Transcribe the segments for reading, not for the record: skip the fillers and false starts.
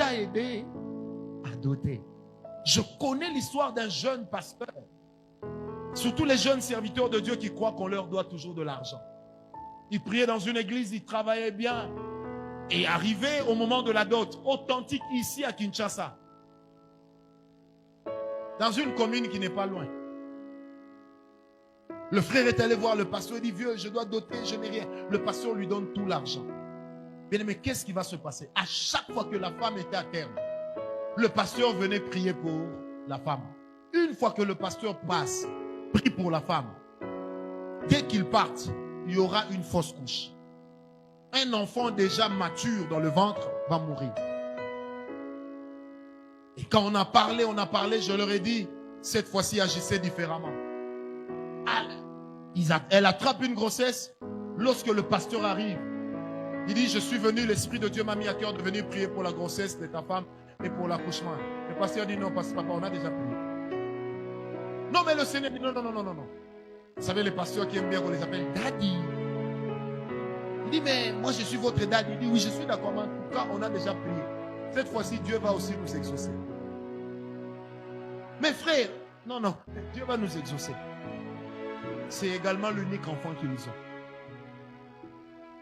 t'a aidé à doter. Je connais l'histoire d'un jeune pasteur. Surtout les jeunes serviteurs de Dieu qui croient qu'on leur doit toujours de l'argent. Ils priaient dans une église, ils travaillaient bien. Et arrivé au moment de la dot, authentique ici à Kinshasa, dans une commune qui n'est pas loin, le frère est allé voir le pasteur, il dit, vieux, je dois doter, je n'ai rien. Le pasteur lui donne tout l'argent. Mais qu'est-ce qui va se passer? À chaque fois que la femme était à terme, le pasteur venait prier pour la femme. Une fois que le pasteur passe, prie pour la femme, dès qu'il parte, il y aura une fausse couche. Un enfant déjà mature dans le ventre va mourir. Et quand on a parlé, je leur ai dit, cette fois-ci, agissez différemment. Elle attrape une grossesse. Lorsque le pasteur arrive, il dit, je suis venu, l'Esprit de Dieu m'a mis à cœur de venir prier pour la grossesse de ta femme et pour l'accouchement. Le pasteur dit, non, papa, on a déjà prié. Non, mais le Seigneur dit, non. Vous savez, les pasteurs qui aiment bien qu'on les appelle daddy. Il dit, mais moi je suis votre daddy. Il dit, oui, je suis d'accord, mais en tout cas, on a déjà prié. Cette fois-ci, Dieu va aussi nous exaucer. Mes frères, non, Dieu va nous exaucer. C'est également l'unique enfant qu'ils ont.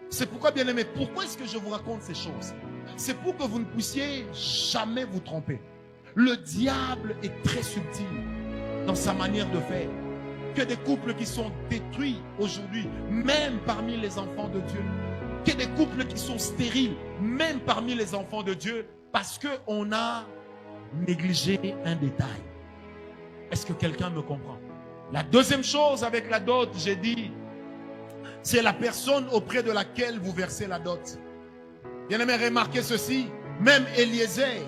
C'est pourquoi, bien aimé, pourquoi est-ce que je vous raconte ces choses? C'est pour que vous ne puissiez jamais vous tromper. Le diable est très subtil dans sa manière de faire. Que des couples qui sont détruits aujourd'hui, même parmi les enfants de Dieu. Que des couples qui sont stériles, même parmi les enfants de Dieu, parce qu'on a négligé un détail. Est-ce que quelqu'un me comprend? La deuxième chose avec la dot, j'ai dit, c'est la personne auprès de laquelle vous versez la dot. Bien aimé, remarquez ceci, même Eliezer,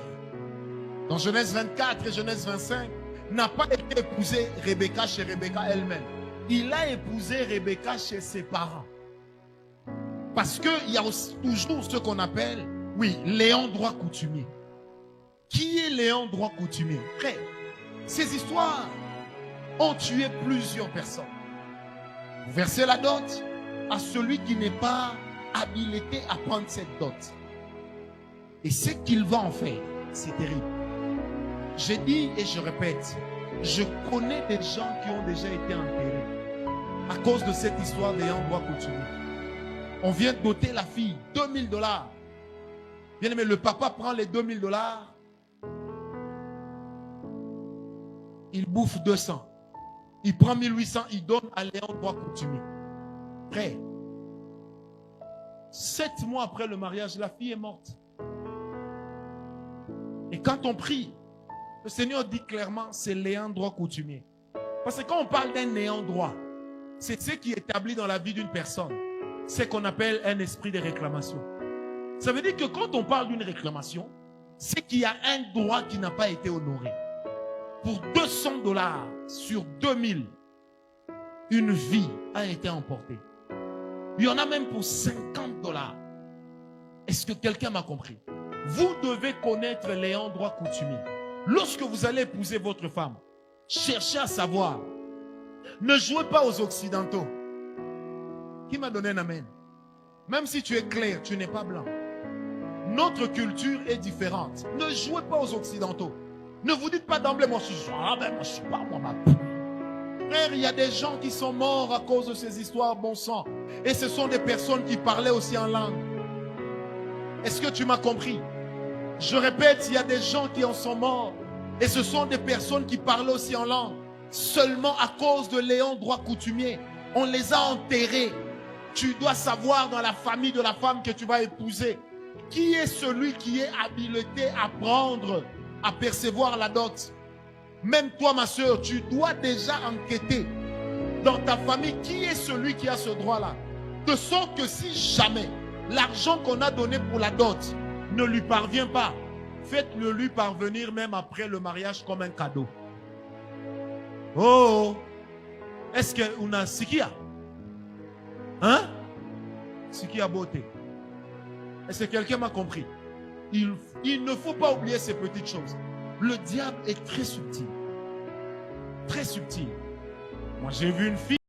dans Genèse 24 et Genèse 25, n'a pas été épousé Rebecca chez Rebecca elle-même. Il a épousé Rebecca chez ses parents. Parce qu'il y a toujours ce qu'on appelle, oui, Léon droit coutumier. Qui est Léon droit coutumier? Frère, ces histoires ont tué plusieurs personnes. Vous versez la dot à celui qui n'est pas habilité à prendre cette dot. Et ce qu'il va en faire, c'est terrible. J'ai dit et je répète, je connais des gens qui ont déjà été enterrés à cause de cette histoire d'ayant droit coutumier. On vient doter la fille, $2000. Bien aimé, le papa prend les $2000, il bouffe 200. Il prend 1800, il donne à l'ayant droit coutumier. Frère, 7 mois après le mariage, la fille est morte. Et quand on prie, le Seigneur dit clairement, c'est l'ayant droit coutumier. Parce que quand on parle d'un ayant droit, c'est ce qui est établi dans la vie d'une personne. C'est ce qu'on appelle un esprit de réclamation. Ça veut dire que quand on parle d'une réclamation, c'est qu'il y a un droit qui n'a pas été honoré. Pour $200 sur 2000, une vie a été emportée. Il y en a même pour $50. Est-ce que quelqu'un m'a compris? Vous devez connaître l'ayant droit coutumier. Lorsque vous allez épouser votre femme, cherchez à savoir. Ne jouez pas aux occidentaux. Qui m'a donné un amen? Même si tu es clair, tu n'es pas blanc. Notre culture est différente. Ne jouez pas aux occidentaux. Ne vous dites pas d'emblée, moi je suis moi je suis pas moi ma. Frère, il y a des gens qui sont morts à cause de ces histoires bon sang. Et ce sont des personnes qui parlaient aussi en langue. Est-ce que tu m'as compris? Je répète, il y a des gens qui en sont morts. Et ce sont des personnes qui parlaient aussi en langue. Seulement à cause de l'ayant droit coutumier, on les a enterrés. Tu dois savoir dans la famille de la femme que tu vas épouser, qui est celui qui est habilité à prendre, à percevoir la dot. Même toi, ma soeur, tu dois déjà enquêter dans ta famille qui est celui qui a ce droit-là. De sorte que si jamais l'argent qu'on a donné pour la dot ne lui parvient pas, faites-le lui parvenir même après le mariage comme un cadeau. Oh, est-ce qu'on a Sikia? Hein? Sikia beauté. Est-ce que quelqu'un m'a compris? Il ne faut pas oublier ces petites choses. Le diable est très subtil. Très subtil. Moi, j'ai vu une fille.